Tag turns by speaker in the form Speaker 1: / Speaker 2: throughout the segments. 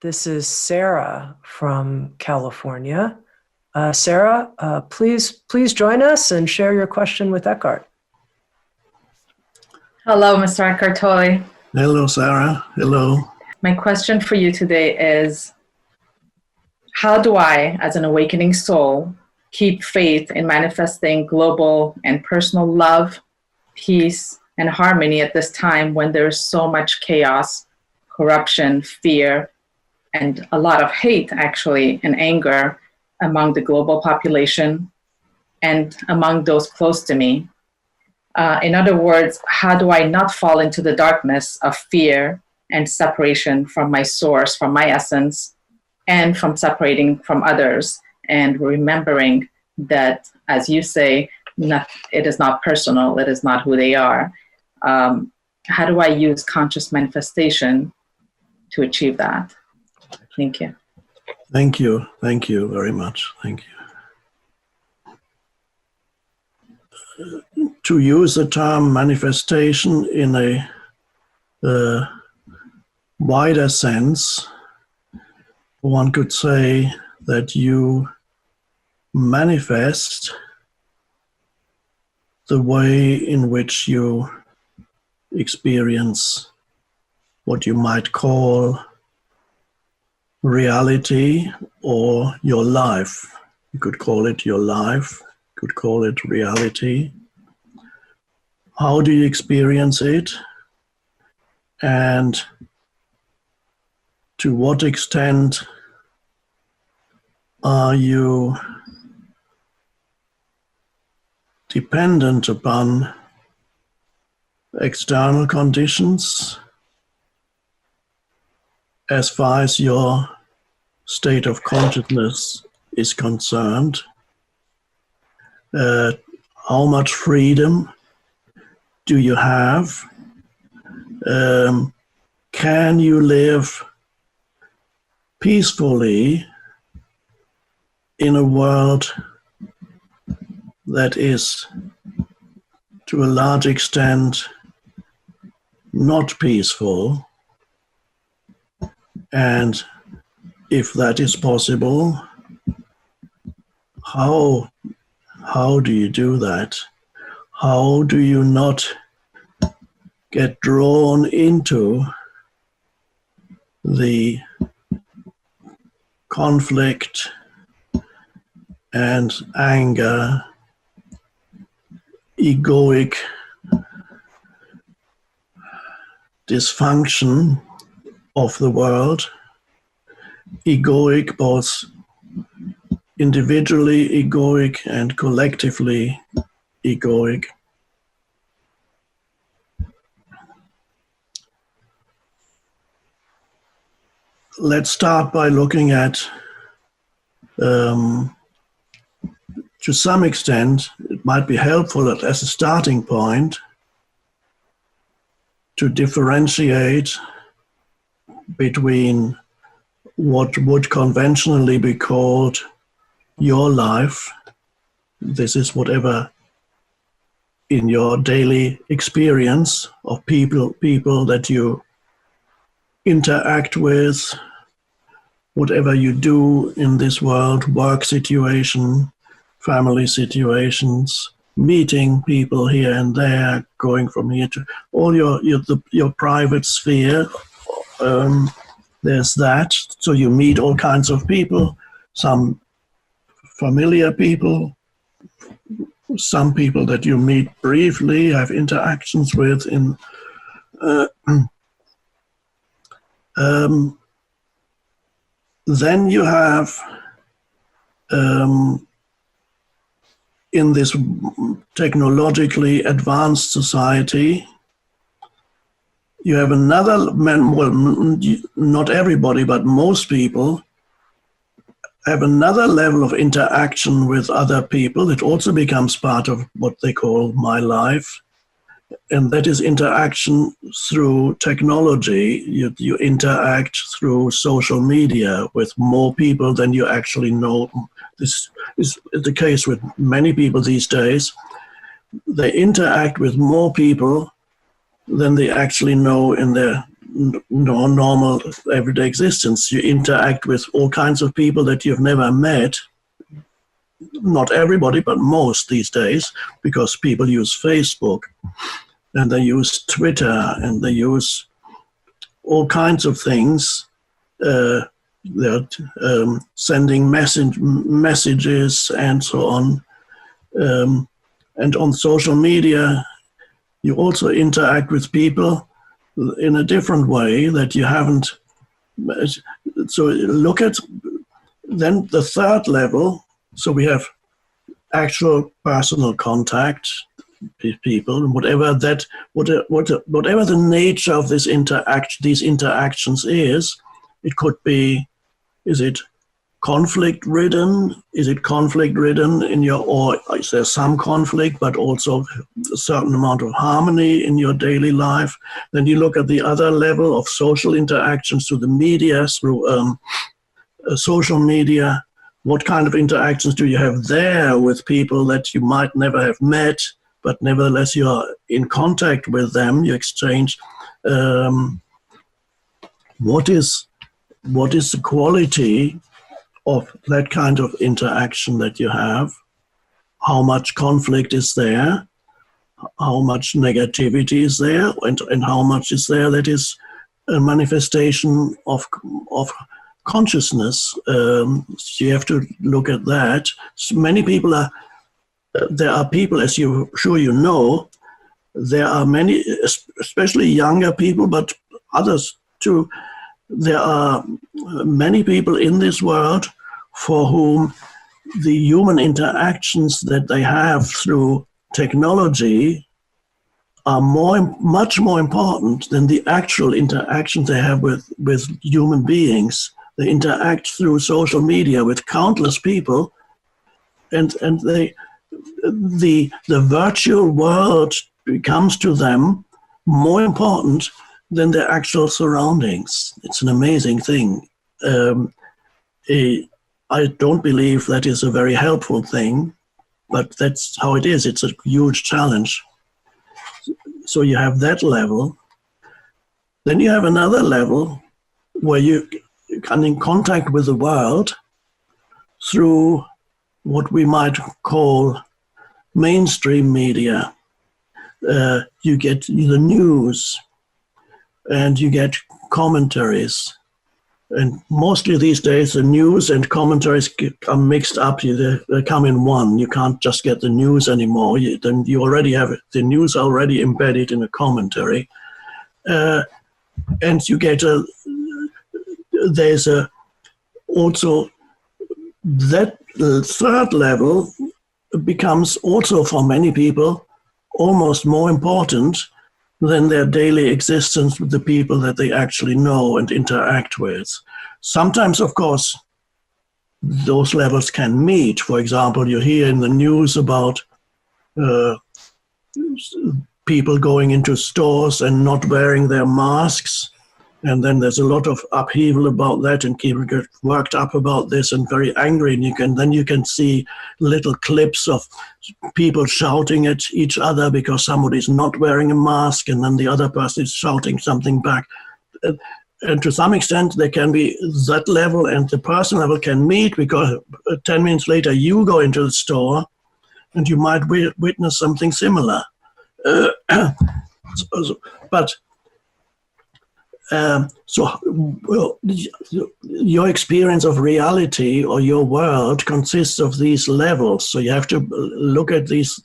Speaker 1: This is Sarah from California. Sarah, please join us and share your question with Eckhart.
Speaker 2: Hello, Mr. Eckhart Tolle.
Speaker 3: Hello, Sarah. Hello.
Speaker 2: My question for you today is, how do I, as an awakening soul, keep faith in manifesting global and personal love, peace, and harmony at this time when there's so much chaos, corruption, fear, and a lot of hate, actually, and anger among the global population and among those close to me? In other words, how do I not fall into the darkness of fear and separation from my source, from my essence, and from separating from others, and remembering that, as you say, it is not personal, it is not who they are. How do I use conscious manifestation to achieve that? Thank you.
Speaker 3: Thank you. Thank you very much. Thank you. To use the term manifestation in a wider sense, one could say that you manifest the way in which you experience what you might call reality or your life. You could call it your life, you could call it reality. How do you experience it? And to what extent are you dependent upon external conditions as far as your state of consciousness is concerned? How much freedom do you have? Can you live peacefully in a world that is, to a large extent, not peaceful? And if that is possible, how do you do that? How do you not get drawn into the conflict and anger, egoic dysfunction of the world, egoic, both individually egoic and collectively egoic? Let's start by looking at, to some extent, it might be helpful as a starting point to differentiate between what would conventionally be called your life. This is whatever in your daily experience of people that you interact with, whatever you do in this world, work situation, family situations, meeting people here and there, going from here to all your private sphere. There's that. So you meet all kinds of people, some familiar people, some people that you meet briefly, have interactions with in then you have in this technologically advanced society, you have another, well, not everybody, but most people have another level of interaction with other people. It also becomes part of what they call my life. And that is interaction through technology. You interact through social media with more people than you actually know. This is the case with many people these days. They interact with more people than they actually know in their normal everyday existence. You interact with all kinds of people that you've never met. Not everybody, but most these days, because people use Facebook and they use Twitter and they use all kinds of things. They're sending messages and so on. And on social media, you also interact with people in a different way that you haven't. So look at then the third level. So we have actual personal contact with people, and whatever the nature of these interactions is. It could be, is it conflict ridden? Is it conflict ridden or is there some conflict, but also a certain amount of harmony in your daily life? Then you look at the other level of social interactions through the media, through social media. What kind of interactions do you have there with people that you might never have met, but nevertheless you are in contact with them, you exchange. What is the quality of that kind of interaction that you have? How much conflict is there? How much negativity is there? And how much is there that is a manifestation of consciousness? You have to look at that. Many people there are people, as you sure you know, there are many, especially younger people, but others too. There are many people in this world for whom the human interactions that they have through technology are much more important than the actual interactions they have with human beings. They interact through social media with countless people, and the virtual world becomes to them more important than their actual surroundings. It's an amazing thing. I don't believe that is a very helpful thing, but that's how it is. It's a huge challenge. So you have that level. Then you have another level where you come in contact with the world through what we might call mainstream media. You get the news and you get commentaries. And mostly these days, the news and commentaries are mixed up. They come in one. You can't just get the news anymore. Then you already have the news already embedded in a commentary. And you get also that third level becomes also for many people almost more important than their daily existence with the people that they actually know and interact with. Sometimes, of course, those levels can meet. For example, you hear in the news about people going into stores and not wearing their masks. And then there's a lot of upheaval about that, and people get worked up about this and very angry. And then you can see little clips of people shouting at each other because somebody's not wearing a mask, and then the other person is shouting something back. And to some extent, there can be that level, and the personal level can meet, because 10 minutes later you go into the store and you might witness something similar. Your experience of reality or your world consists of these levels. So you have to look at these.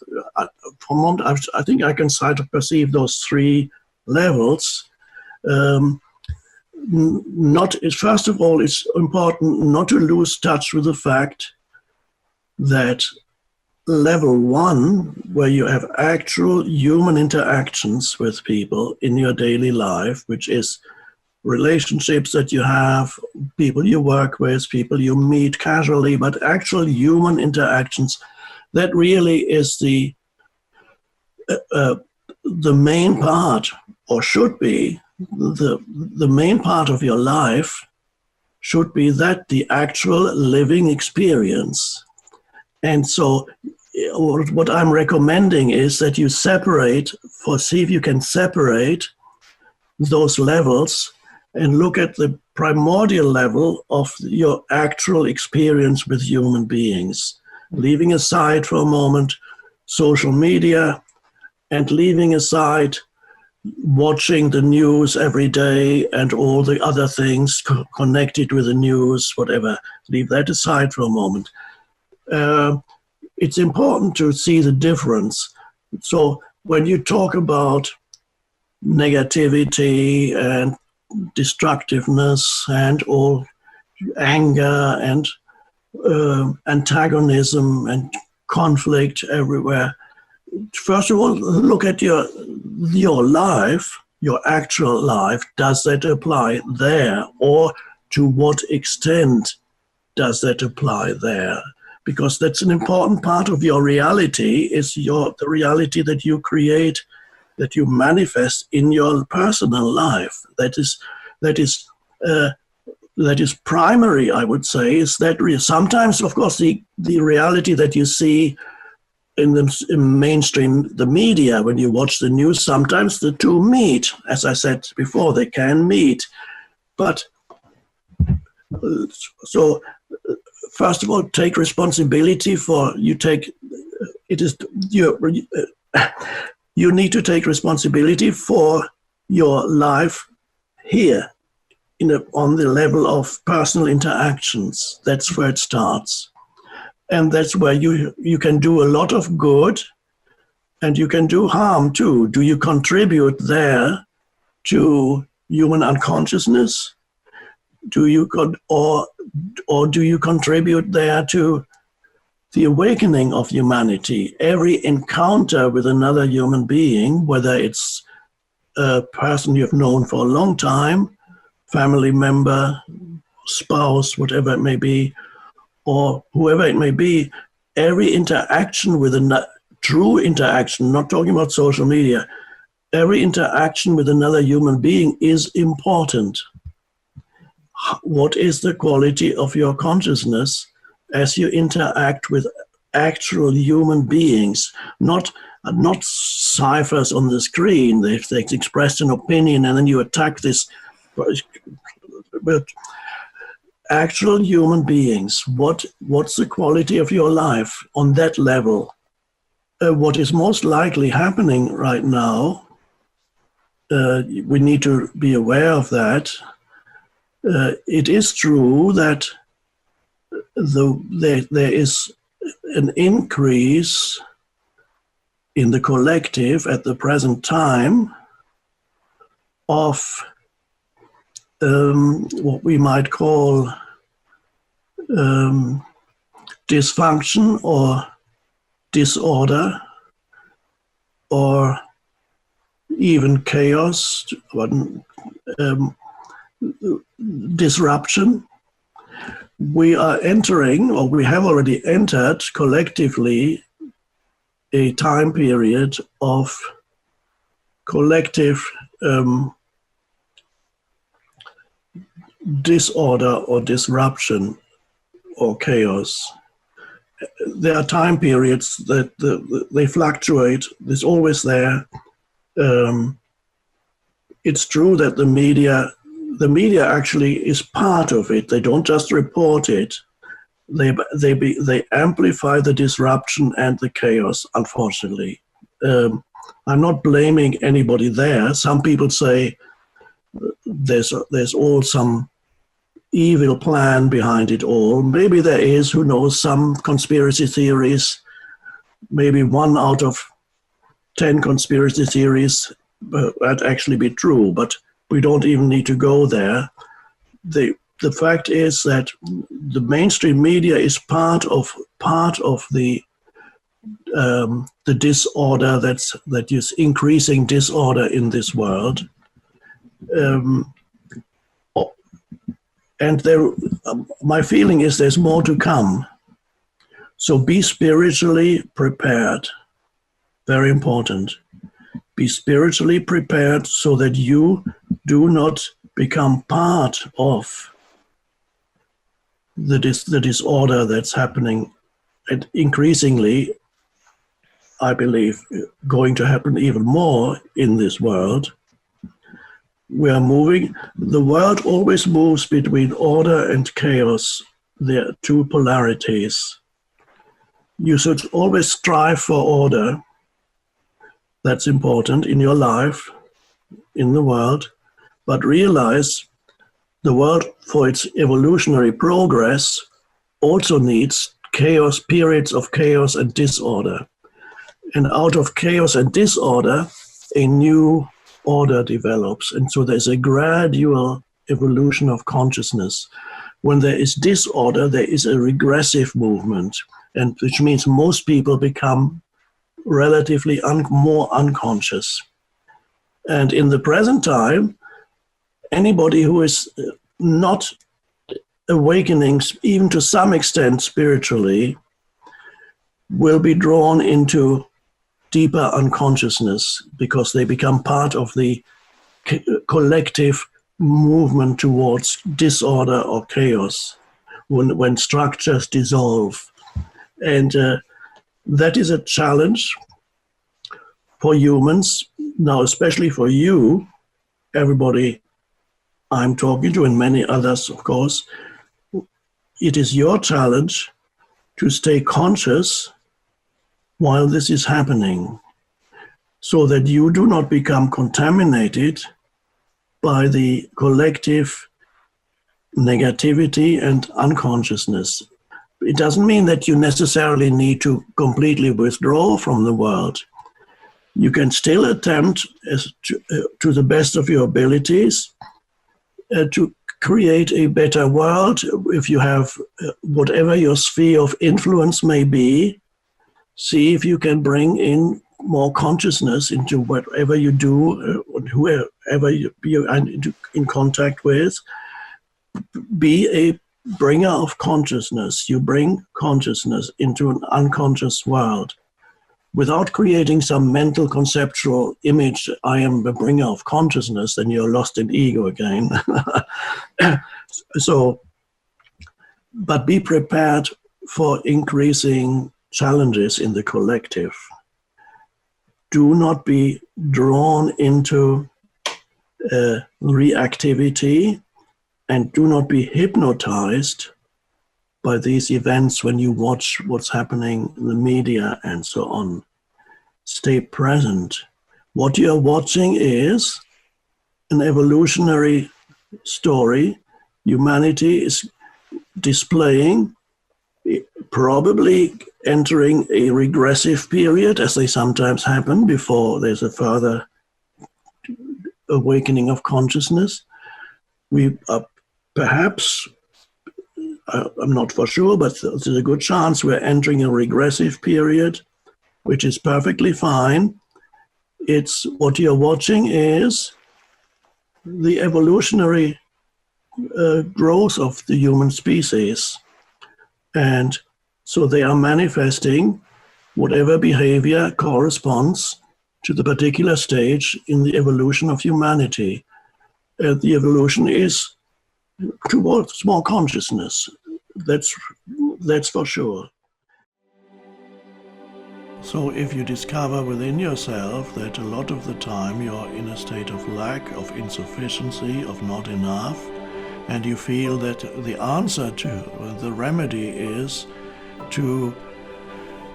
Speaker 3: For a moment, I think I can try to perceive those three levels. First of all, it's important not to lose touch with the fact that level one, where you have actual human interactions with people in your daily life, which is relationships that you have, people you work with, people you meet casually, but actual human interactions, that really is the main part, or should be the main part of your life, should be that the actual living experience. And so what I'm recommending is that you see if you can separate those levels and look at the primordial level of your actual experience with human beings, leaving aside for a moment social media and leaving aside watching the news every day and all the other things connected with the news, whatever. Leave that aside for a moment. It's important to see the difference. So when you talk about negativity and destructiveness and all anger and antagonism and conflict everywhere, first of all, look at your life, your actual life. Does that apply there? Or to what extent does that apply there? Because that's an important part of your reality, is the reality that you create, that you manifest in your personal life. That is primary, I would say. Is that sometimes, of course, the reality that you see in mainstream, the media, when you watch the news, sometimes the two meet. As I said before, they can meet. But so, first of all, take responsibility for you need to take responsibility for your life here on the level of personal interactions. That's where it starts. And that's where you can do a lot of good and you can do harm too. Do you contribute there to human unconsciousness? Or do you contribute there to the awakening of humanity? Every encounter with another human being, whether it's a person you've known for a long time, family member, spouse, whatever it may be, or whoever it may be, every interaction with true interaction, not talking about social media, every interaction with another human being is important. What is the quality of your consciousness as you interact with actual human beings, not ciphers on the screen? They've expressed an opinion and then you attack this. But actual human beings, what's the quality of your life on that level? What is most likely happening right now, we need to be aware of that. It is true that there is an increase in the collective at the present time of what we might call dysfunction or disorder or even chaos, disruption. We are entering, or we have already entered collectively, a time period of collective disorder or disruption or chaos. There are time periods that they fluctuate. It's always there. It's true that the media actually is part of it. They don't just report it. They amplify the disruption and the chaos, unfortunately. I'm not blaming anybody there. Some people say there's all some evil plan behind it all. Maybe there is, who knows, some conspiracy theories, maybe 1 out of 10 conspiracy theories that actually be true, but we don't even need to go there. The fact is that the mainstream media is part of the disorder that is increasing disorder in this world. And my feeling is there's more to come. So be spiritually prepared. Very important. Be spiritually prepared so that you do not become part of the disorder that's happening, and increasingly, I believe, going to happen even more in this world. we are moving. The world always moves between order and chaos. There are two polarities. You should always strive for order. That's important in your life, in the world, but realize the world, for its evolutionary progress, also needs chaos, periods of chaos and disorder. And out of chaos and disorder, a new order develops. And so there's a gradual evolution of consciousness. When there is disorder, there is a regressive movement, and which means most people become relatively more unconscious. And in the present time, anybody who is not awakening, even to some extent spiritually, will be drawn into deeper unconsciousness because they become part of the collective movement towards disorder or chaos when structures dissolve. And that is a challenge for humans. Now, especially for you, everybody I'm talking to, and many others, of course, it is your challenge to stay conscious while this is happening, so that you do not become contaminated by the collective negativity and unconsciousness. It doesn't mean that you necessarily need to completely withdraw from the world. You can still attempt, to the best of your abilities, to create a better world. If you have whatever your sphere of influence may be, see if you can bring in more consciousness into whatever you do, whoever you're in contact with. Be a bringer of consciousness. You bring consciousness into an unconscious world without creating some mental conceptual image. I am the bringer of consciousness, then you're lost in ego again. So, but be prepared for increasing challenges in the collective. Do not be drawn into reactivity, and do not be hypnotized by these events when you watch what's happening in the media and so on. Stay present. What you're watching is an evolutionary story. Humanity is displaying, probably entering a regressive period, as they sometimes happen before there's a further awakening of consciousness. We are perhaps, I'm not for sure, but there's a good chance we're entering a regressive period, which is perfectly fine. It's what you're watching is the evolutionary growth of the human species. And so they are manifesting whatever behavior corresponds to the particular stage in the evolution of humanity. The evolution is towards more consciousness. That's for sure. So if you discover within yourself that a lot of the time you're in a state of lack, of insufficiency, of not enough, and you feel that the answer to, the remedy is to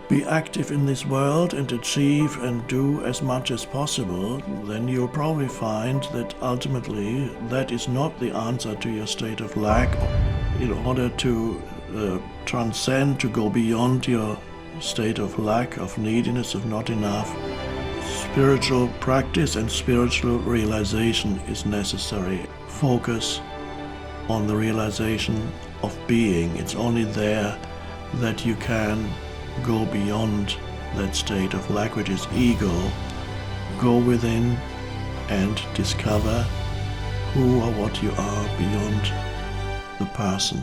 Speaker 3: be active in this world and achieve and do as much as possible, then you'll probably find that ultimately that is not the answer to your state of lack. In order to transcend, to go beyond your state of lack, of neediness, of not enough, spiritual practice and spiritual realization is necessary. Focus on the realization of being. It's only there that you can go beyond that state of lack, which is ego. Go within and discover who or what you are beyond the person.